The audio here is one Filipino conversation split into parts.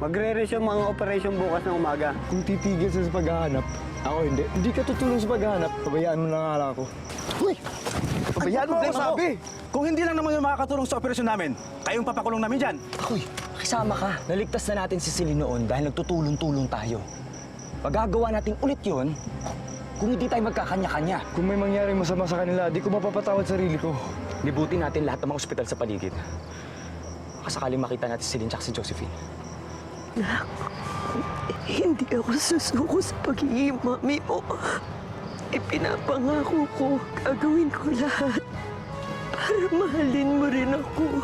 Magre-resume mga operasyon bukas ng umaga. Kung titigil sa paghahanap, ako hindi. Hindi ka tutulong sa paghahanap, pabayaan mo na nga lang ako. Uy! Pabayaan mo ako sabi! Kung hindi lang naman yung makakatulong sa operasyon namin, kayong papakulong namin dyan. Ako'y, makisama ka. Naligtas na natin si Celine noon dahil nagtutulong-tulong tayo. Pagagawa natin ulit yon, kung hindi tayo magkakanya-kanya. Kung may mangyaring masama sa kanila, di ko mapapatawad sarili ko. Libutin natin lahat ng mga ospital sa paligid. Kasakaling makita natin si Celine at si Josephine. Nak, hindi ako susuko sa pagiging mami mo. Ipinapangako ko, gagawin ko lahat para mahalin mo rin ako.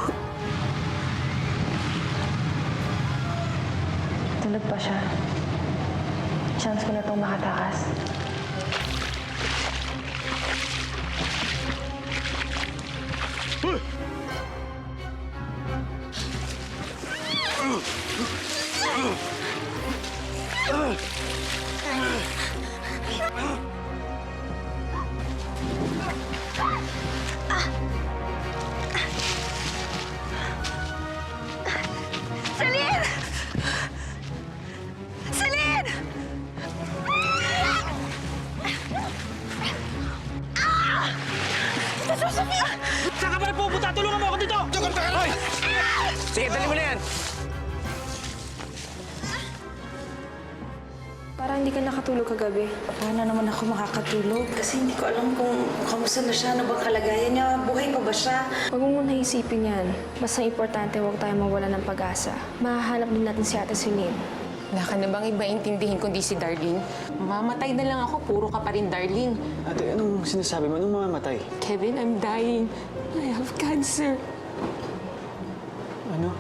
Tulog pa siya. Chance ko na itong makatakas. Celine! Celine! Tita Josephine! Saan ka ba nagpupunta? Tulungan mo ako dito! Hoy! Sige, dali mo na yan! Parang hindi ka nakatulog kagabi. Paano naman ako makakatulog? Kasi hindi ko alam kung kamusta na siya, ano bang kalagayan niya, buhay pa ba siya? Huwag mo muna isipin yan. Basta importante huwag tayo mawala ng pag-asa. Mahahanap din natin si Ate Celine. Wala ka na bang iba intindihin kundi si Darlene? Mamamatay na lang ako, puro ka pa rin, Darlene. Ate, anong sinasabi mo? Anong mamamatay? Kevin, I'm dying. I have cancer. Ano?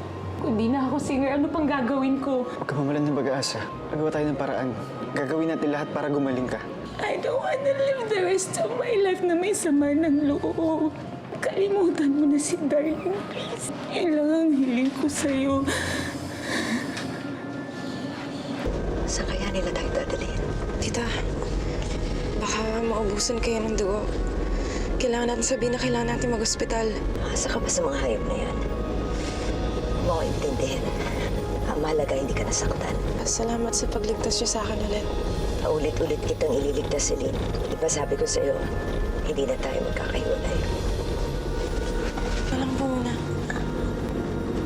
Kung di na ako singer, ano pang gagawin ko? Huwag ka mamalan ng pag-aasa. Gagawa tayo ng paraan. Gagawin natin lahat para gumaling ka. I don't wanna live the rest of my life na may sama ng loob. Kalimutan mo na si Darlene, please. Yun lang ang hiling ko sa'yo. Saan kaya nila tayo dadalhin? Tita, baka maubusan kayo ng dugo. Kailangan natin sabihin na kailangan natin mag-ospital. Asa ka ba sa mga hayop na yan? Huwag mo ko intindihin. Ang mahalaga, hindi ka nasaktan. Salamat sa pagligtas niyo sa akin ulit. Paulit-ulit kitang ililigtas, Celine. Di ba sabi ko sa'yo, hindi na tayo magkakahiwalay. Walang po muna.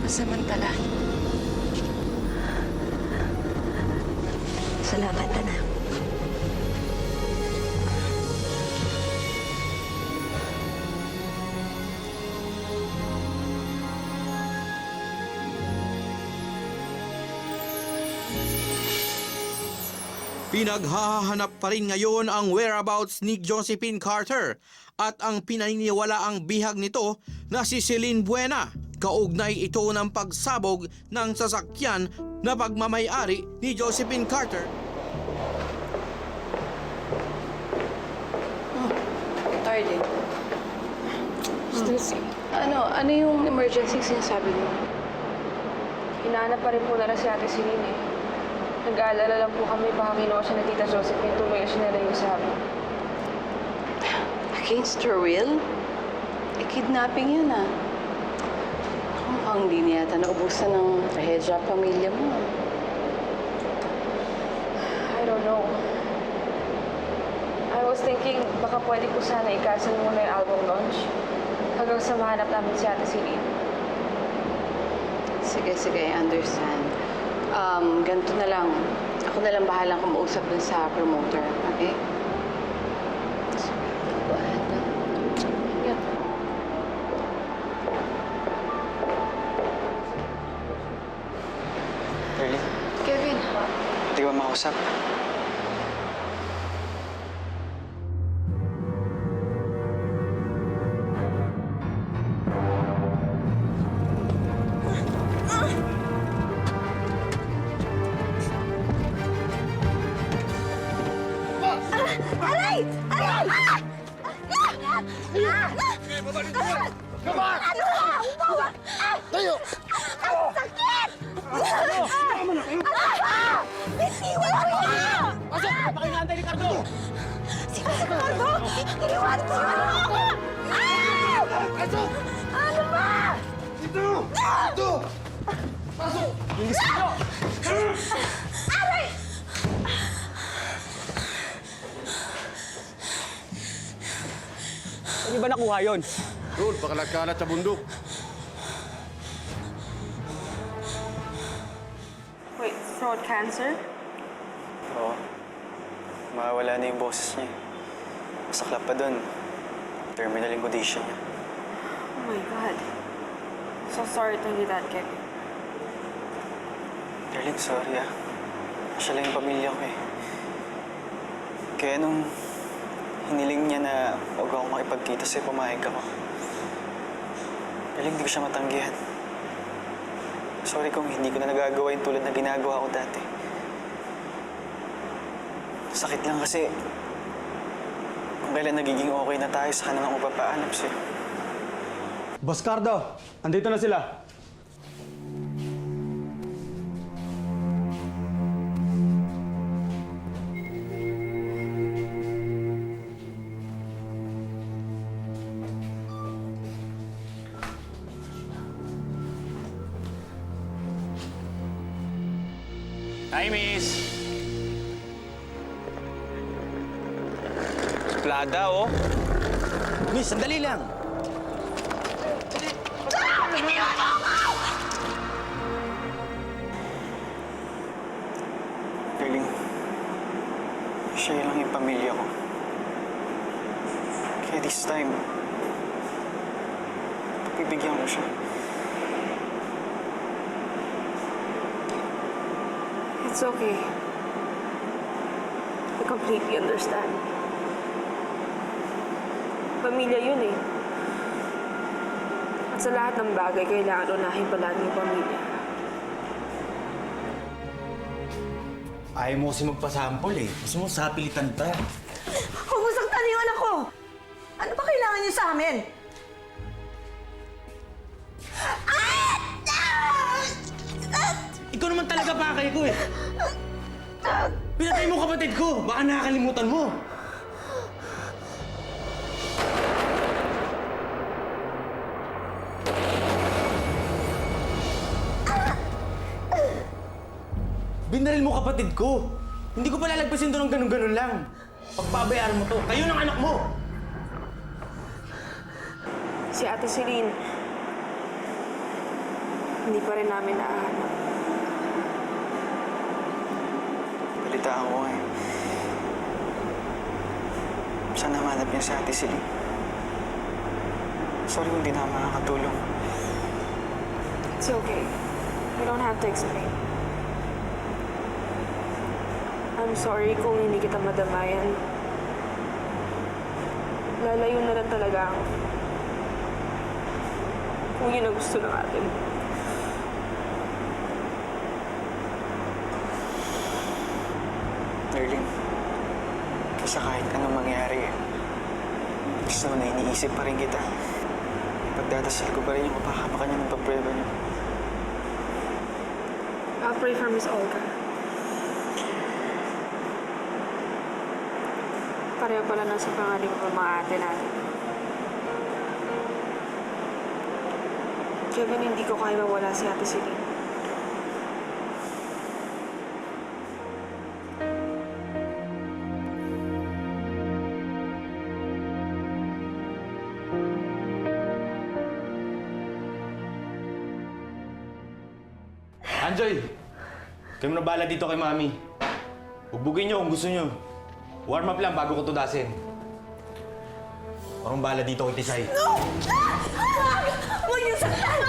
Masamantala. Salamat, anak. Pinaghahanap pa rin ngayon ang whereabouts ni Josephine Carter at ang pinaniniwalaang bihag nito na si Celine Buena. Kaugnay ito ng pagsabog ng sasakyan na pagmamay-ari ni Josephine Carter. Darling. Stacy. Ano yung emergency sinasabi mo? Hinahanap pa rin po nila si Ate Celine eh. Nag-aalala lang po kami baka kinuha siya na Tita Josephine tuloy siya nila yung sabi. Against her will? Kidnapping yun ah. Mukhang hindi niya yata naubusan ng trahedya pamilya mo. I don't know. I was thinking baka pwede ko sana i-cancel muna yung album launch hanggang sa mahanap namin si Ate Celine. Sige, I understand. Ganito na lang. Ako na lang bahalang kumausap dun sa promoter, okay? Go ahead. Yeah. Really? Kevin, Hindi ka ba makausap? Aray! Aray! Tayo! Ang sakit! Bitiwan mo yan! Pasok! Pakingantay ni Cardo! Sino si Cardo? Iniwan mo ako! Pasok! Ano ba? Dito! Dito! Saan niyo ba nakuha yun? Doon, pakalat-kalat sa bundok. Wait, throat cancer? Oo. Mawawala na yung boses niya. Masaklap pa doon. Terminal yung condition niya. Oh my God. So sorry to hear that, Kevin. Darling, sorry ah. Siya lang yung pamilya ko eh. Kaya nung hiniling niya na huwag ako makipagkita sa'yo, pumayag ako. Darling, hindi ko siya matanggihan. Sorry kung hindi ko na nagagawa yung tulad na ginagawa ko dati. Sakit lang kasi kung kailan nagiging okay na tayo, saka naman ako papaalam sa'yo. Boss Cardo, andito na sila. Hi, miss. Plada, oh. Miss, sandali lang. Darling, siya lang yung pamilya ko. Kaya this time, pagbibigyan ko siya. It's okay. I completely understand. Pamilya yun eh. At sa lahat ng bagay, kailangan unahin palagi yung pamilya. Ayaw mo kasi magpasampol eh. Gusto mo sapilitan pa. Huwag mo saktan yung anak ko! Ano ba kailangan niyo sa amin? Ikaw naman talaga pakay ko eh. Pinatay mo kapatid ko. Baka nakakalimutan mo. Binaril mo kapatid ko. Hindi ko pa lalagpasin doon ng ganun-ganun lang. Pagbabayaran mo to. Kayo ng anak mo. Si Ate Celine, hindi pa rin namin nahanap. Balitaan ko eh. Sana mahanap niya si Ate Celine. Sorry kung di na ako makakatulong. It's okay. You don't have to explain. I'm sorry kung hindi kita madamayan. Lalayo na lang talaga ako. Kung yun ang gusto ng atin. Darling, basta kahit anong mangyari, gusto na iniisip pa rin kita. Pagdadasal ko pa rin yung mapakama kanya ng pagpweba niyo. I'll pray for Miss Olga. Pareho pala na sa pangalim ng mga ate natin. Kevin, hindi ko kaya mawala si Ate Celine. Anjoy! Kayo mo na bala dito kay Mami. Bugbugin niyo kung gusto niyo. Warm up lang bago ko tudasin. Parang bala dito kay Tisay. No! Huwag niyo saktan!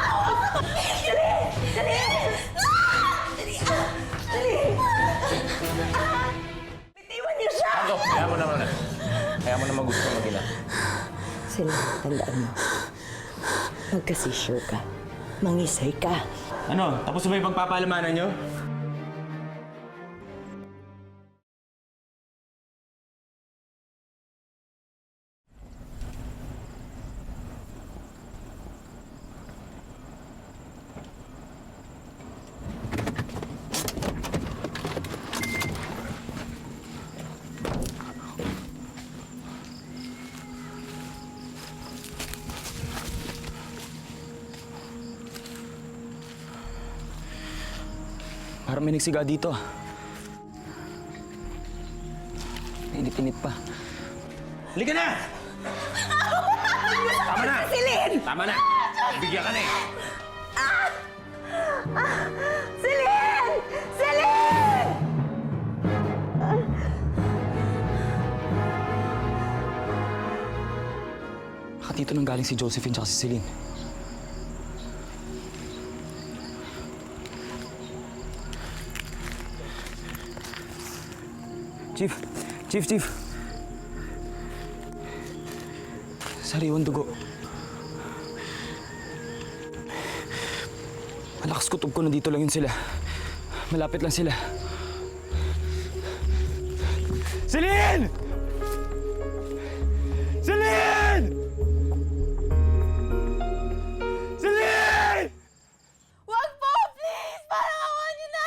Dali! Dali! Dali! Dali! Bitiwan niyo siya! Anjo, kaya mo naman na. Kaya mo naman gusto mag-ina. Sila, tandaan mo. Magka-seizure ka. Mangisay ka. Ano? Tapos na ba yung pagpapalamanan niyo? Parang may nagsiga dito. Init-init pa. Halika na! Tama na! Celine! Tama na! Bigyan ka na eh! Celine! Celine! Baka dito nang galing si Josephine tsaka si Celine. Chief. Sariwan dugo. Malakas kutob ko, nandito lang yun sila. Malapit lang sila. Celine! Celine! Celine! Wag po! Please! Parang awa niyo na!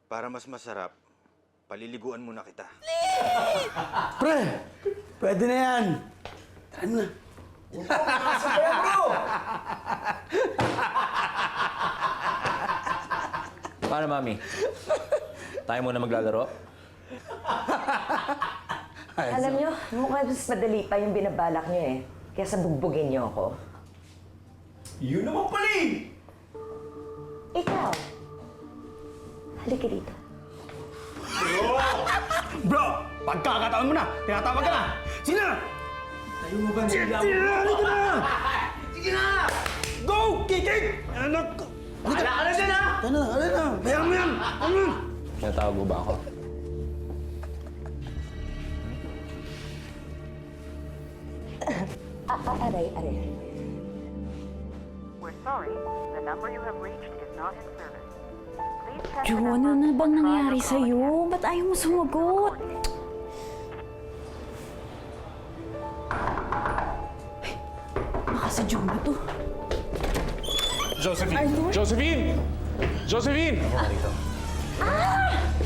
Para mas masarap, paliliguan muna kita. Pre! Pwede na yan! Tara na! Paano, Mami? Tayo muna maglalaro? Alam nyo, mukhang mas madali pa yung binabalak nyo eh. Kesa bugbugin nyo ako. Yun naman pala eh! Ikaw, halika dito. Bro! Pagkakataon mo na! Tinatawag ka na! Sige na! Tayo mo ba nila? Sige na! Sige na! Go! Kikik! Anak ko! Wala ka na dyan ha! Ano na? Bayang mo yan! Ano? Tinatawag mo ba ako? Aray. We're sorry, the number you have reached is not in service. Please check Jo, ano na bang nangyari sa'yo? Ba't ayaw mo sumagot? Ay, baka si Jo na to. Josephine! Josephine! Josephine!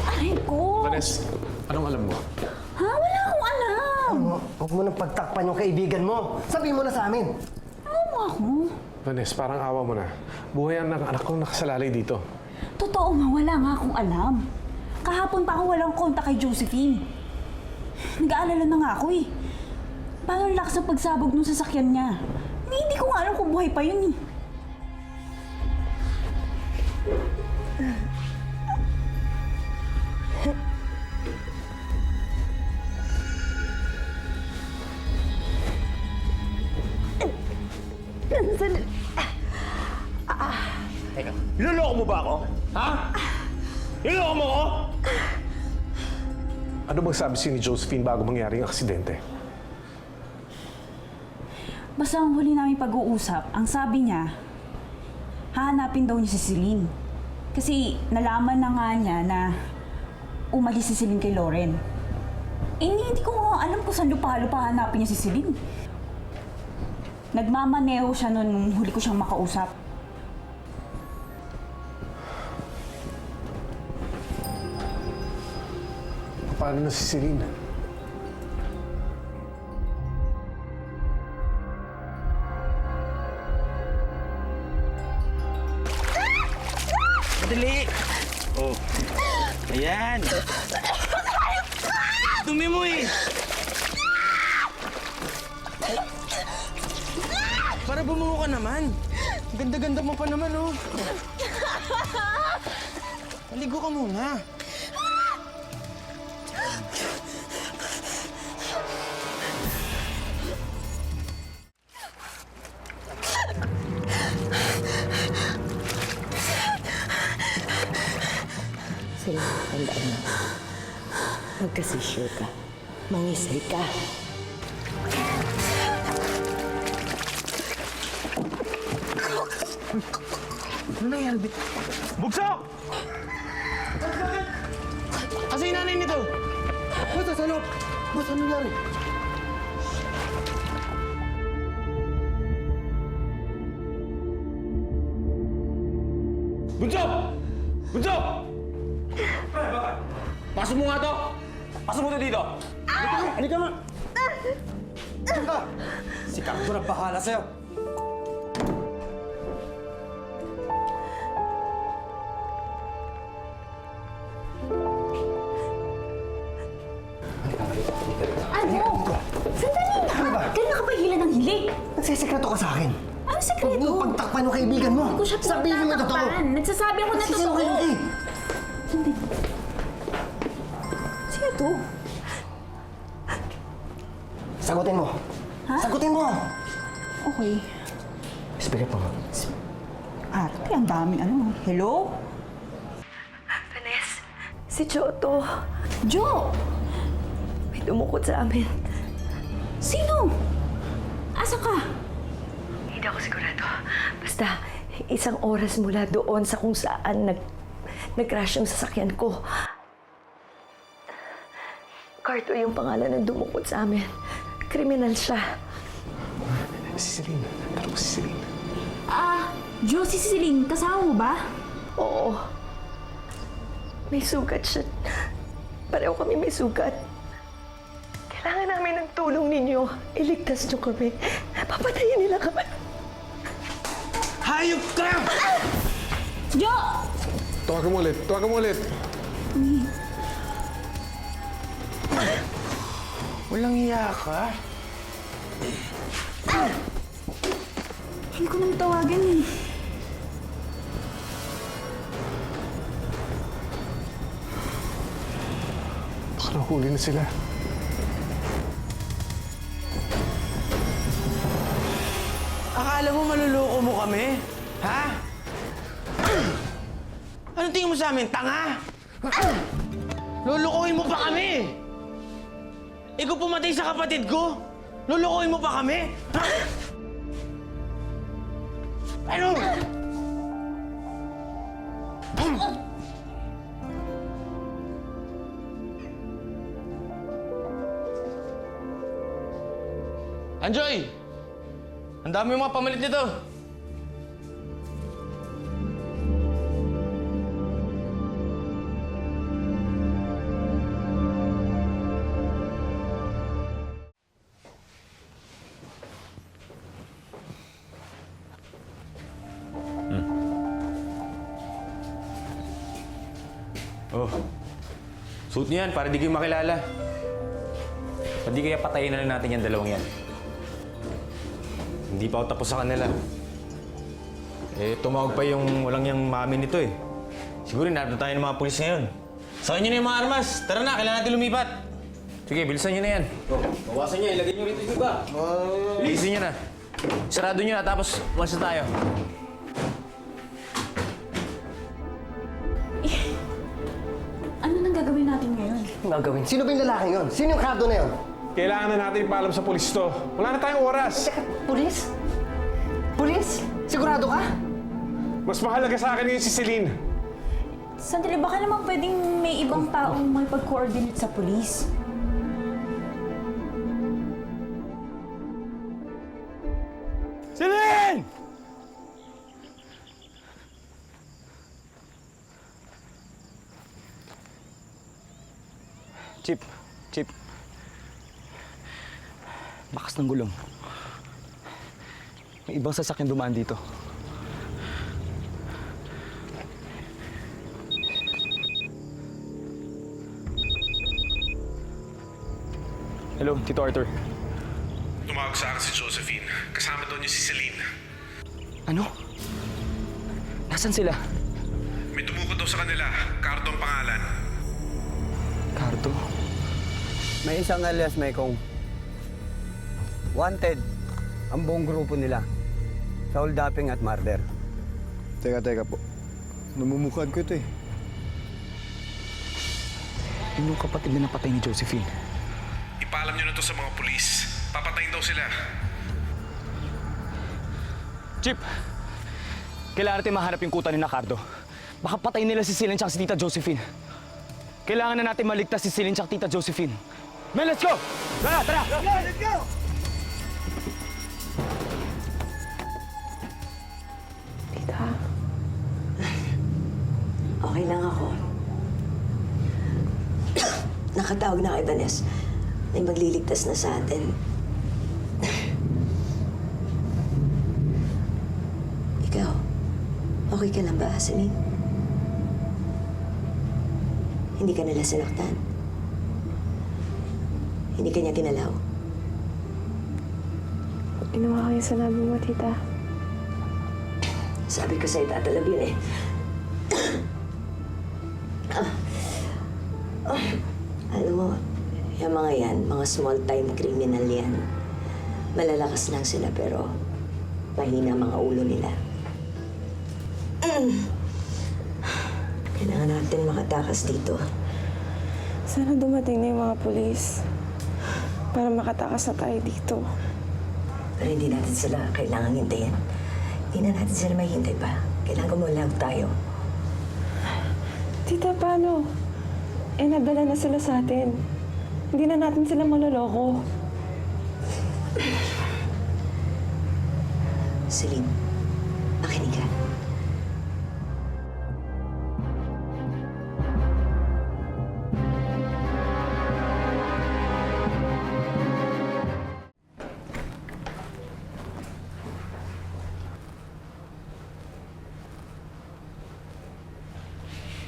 Aray ko! Vanessa, anong alam mo? Ha? Wala akong alam! Huwag mo nang pagtakpan yung kaibigan mo. Sabihin mo na sa amin. Alam mo ako? Vanessa, parang awa mo na. Buhay ang anak kong nakasalalay dito. Totoo nga, wala nga akong alam. Kahapon pa ako walang kontak kay Josephine. Nag-aalala na nga ako eh. Paano ang lakas ng pagsabog nung sasakyan niya? Hindi ko nga alam kung buhay pa yun eh. Niloloko mo ba ako? Ha? Niloloko mo ako? Ano bang sabi si ni Josephine bago mangyari yung aksidente? Basta ang huli namin pag-uusap, ang sabi niya, hahanapin daw niya si Celine. Kasi nalaman na nga niya na umalis si Celine kay Lauren. Hindi ko nga alam kung saan lupa-lupa hanapin niya si Celine. Nagmamaneho siya nung huli ko siyang makausap. Paano na si Celine? Madali! Oh. Ayan! Dumi mo eh! Para bumuo ka naman. Ganda-ganda mo pa naman, oh. Maligo ka muna. Celine, tandaan mo. Magkasisure ka. Mangisay ka. Ano nangyari, Bit? Bugso! Asa yung nanay nito? Basta sa loob! Basta ano nangyari? Bunso! Bunso! Pasok mo nga to! Pasok mo to dito! Halika nga! Diyan ka! Si Cardo na bahala sa'yo! Ano? Sandali na! Ganun ka ba hila ng hili? Nagsisekreto ka sa akin. Ano sekreto? Huwag mo pagtakpan ng kaibigan mo. Hindi ko siya Sabihin mo yung totoo. tinatakpan. Nagsasabi ako na totoo. Nagsisinungaling ka eh. Sandali. Sino to? Sagutin mo. Ha? Sagutin mo! Okay. Speak up mo. Ate, ang daming ano. Hello? Vanessa, si Joe to. Jo! May dumukot sa amin. Sino? Asa ka? Hindi ako sigurado. Basta, isang oras mula doon sa kung saan nag-crash yung sasakyan ko. Carter yung pangalan ng dumukot sa amin. Kriminal siya. Si Celine. Tara si Celine. Jo, si Celine, kasama mo ba? Oo. May sugat siya. Pareho kami may sugat. Kailangan namin ng tulong ninyo. Iligtas niyo kami. Papatayin nila kami. Hayop ka! Jo! Tawagan mo ulit. Tawagan mo ulit. Walang hiya ka. Hindi ko nang tawagan eh. Baka nahuli na sila. Akala mo maluloko mo kami? Ha? Anong tingin mo sa amin? Tanga? Lulukuhin mo pa kami! Ikaw pumatay sa kapatid ko? Lulukuhin mo pa kami? Ha? Ano? Anjoy! Ang dami yung mga pamalit nito. Oh, suot niyo yan para di kayo makilala. Pwede kaya patayin na lang natin yung dalawang yan. Hindi pa ako tapos sa kanila. Eh, tumawag pa yung walang yung mami nito eh. Siguro narito tayo ng mga pulis ngayon. Sa inyo na yung mga armas. Tara na, kailangan natin lumipat. Sige, bilisan nyo na yan. Bawasan niyo, ilagay niyo rito yung iba. Bilisan nyo na. Sarado nyo na, tapos umalis na tayo. Ano nang gagawin natin ngayon? Gagawin? Sino ba yung lalaki yun? Sino yung kardo na yun? Kailangan na natin ipaalam sa pulis to. Wala na tayong oras. Pulis? Pulis? Sigurado ka? Mas mahalaga sa akin yung si Celine. Sandali, baka naman pwedeng may ibang taong may pag-coordinate sa police. Celine! Chip. Bakas ng gulong. May ibang sasakyan dumaan dito. Hello, Tito Arthur. Tumawag sa akin si Josephine. Kasama doon yung si Celine. Ano? Nasaan sila? May tumukod daw sa kanila. Cardo ang pangalan. Cardo? May isang alias may kong wanted ang buong grupo nila sa holduping at murder. Teka po. Namumukhaan ko ito eh. Yung kapatid na napatay ni Josephine. Ipaalam nyo na to sa mga pulis. Papatayin daw sila. Chip! Kailangan natin mahanap yung kuta ni Cardo. Baka patayin nila si Celine at si Tita Josephine. Kailangan na natin maligtas si Celine at Tita Josephine. Men, let's go! Tara! Let's go! Tita, okay lang ako. Nakatawag na kay Vanessa. May magliligtas na sa atin. Ikaw, okay ka lang ba, Celine? Hindi ka nila sinaktan? Hindi ka niya tinalaw. Ginawa ko yung sinabi mo, tita. Sabi ko sa'yo, tatalab yun eh. Alam mo, yung mga yan, mga small-time criminal yan. Malalakas lang sila pero mahina mga ulo nila. Kailangan natin makatakas dito. Sana dumating na yung mga pulis para makatakas na tayo dito. Pero hindi natin sila kailangan hintayin. Hindi na natin sila mahihintay pa. Kailangan gumulag tayo. Tita, paano? Eh, nadala na sila sa atin. Hindi na natin sila maloloko. Celine, makinig ka.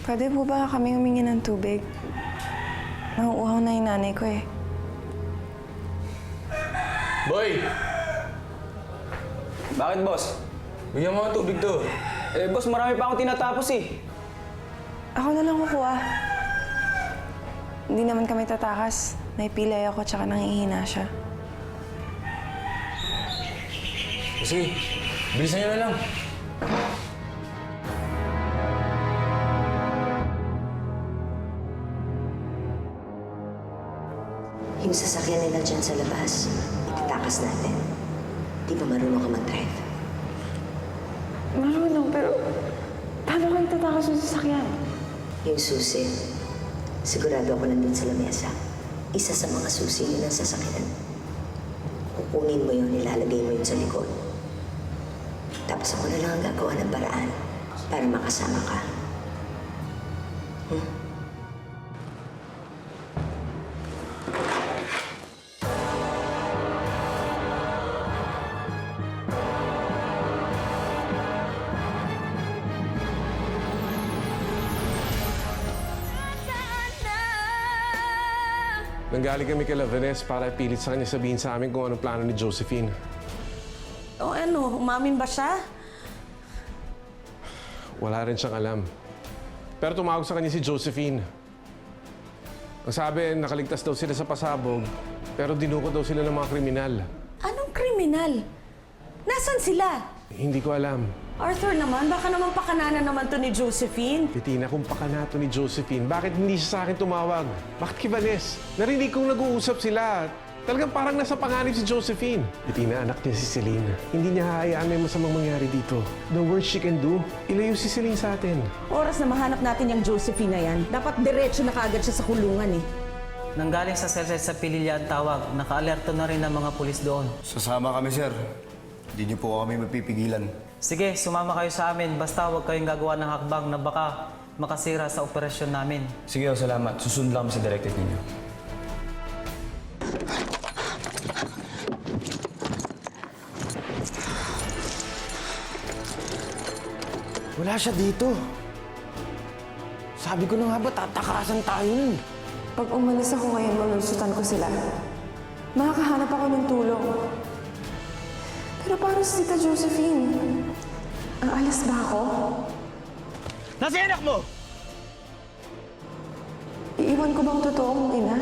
Pwede po ba kami humingi ng tubig? Nauuhaw na yung nanay ko eh. Boy! Bakit, boss? Bigyan mo ng tubig to. Eh, boss, marami pa akong tinatapos eh. Ako na lang kukuha. Hindi naman kami tatakas. Naipilay ako tsaka nangihina siya. Sige, bilisan nyo na lang. Yung sasakyan nila dyan sa labas, itatakas natin. Di ba marunong ka mag-drive? Marunong, pero paano kayo tatakas yung sasakyan? Yung susi, sigurado ako nandun sa lamesa. Isa sa mga susi yun ang sasakyan. Kukunin mo yun, ilalagay mo yun sa likod. Tapos ako na lang ang gagawa ng paraan para makasama ka. Nanggaling kami kay Lavenes para ipilit sa kanya sabihin sa amin kung anong plano ni Josephine. O ano, umamin ba siya? Wala rin siyang alam. Pero tumawag sa kanya si Josephine. Ang sabi, nakaligtas daw sila sa pasabog, pero dinukot daw sila ng mga kriminal. Anong kriminal? Nasaan sila? Hindi ko alam. Arthur naman, baka naman pakananan naman to ni Josephine. Titina, kung pakanato ni Josephine, bakit hindi siya sa akin tumawag? Bakit kay Vanessa? Narinig kong nag-uusap sila. Talagang parang nasa panganib si Josephine. Titina, anak niya si Celine. Hindi niya hayaan may masamang mangyari dito. The worst she can do, ilayo si Celine sa atin. Oras na mahanap natin yung Josephine na yan, dapat diretso na kaagad siya sa kulungan eh. Nanggaling sa cell sa Pililya ang tawag. Naka-alerto na rin ang mga pulis doon. Sasama kami, sir. Hindi niyo po kami mapipigilan. Sige, sumama kayo sa amin. Basta huwag kayong gagawa ng hakbang na baka makasira sa operasyon namin. Sige, salamat. Susunod lang kami sa directive ninyo. Wala siya dito. Sabi ko na nga ba, tatakasan tayo nun. Pag umalis ako ngayon, malulusutan ko sila. Makakahanap ako ng tulong. Pero paano si Tita Josephine? Ang alas ba ako? Nasa anak mo? Iiwan ko bang totoong ina?